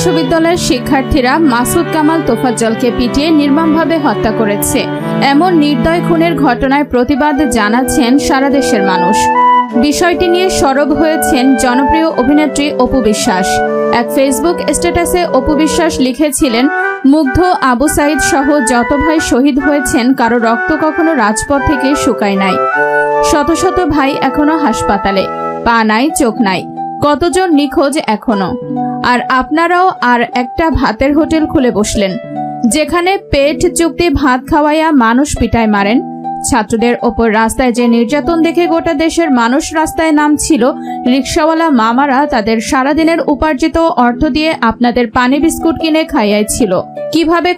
বিশ্ববিদ্যালয়ের শিক্ষার্থীরা মাসুদ কামাল তোফাজ্জলকে পিটিয়ে নির্মমভাবে হত্যা করেছে। এমন নির্দয় খুনের ঘটনায় প্রতিবাদ জানাচ্ছেন সারা দেশের মানুষ। বিষয়টি নিয়ে সরব হয়েছেন জনপ্রিয় অভিনেত্রী অপু বিশ্বাস। এক ফেসবুক স্ট্যাটাসে অপু বিশ্বাস লিখেছিলেন, মুগ্ধ, আবু সাইদ সহ যত ভাই শহীদ হয়েছেন কারো রক্ত কখনো রাজপথ থেকে শুকায় নাই। শত শত ভাই এখনো হাসপাতালে, পা নাই, চোখ নাই, কতজন নিখোঁজ এখনো। আর আপনারাও আর একটা ভাতের হোটেল খুলে বসলেন, যেখানে পেট চুক্তি ভাত খাওয়াইয়া মানুষ পিটায় মারেন। ছাত্রদের ওপর রাস্তায় যে নির্যাতন দেখে গোটা দেশের মানুষ রাস্তায় নামছিল, রিকশাওয়ালা মামারা তাদের সারাদিনের উপার্জিত অর্থ দিয়ে আপনাদের পানি বিস্কুট কিনে খাইয়াছিল। কিভাবে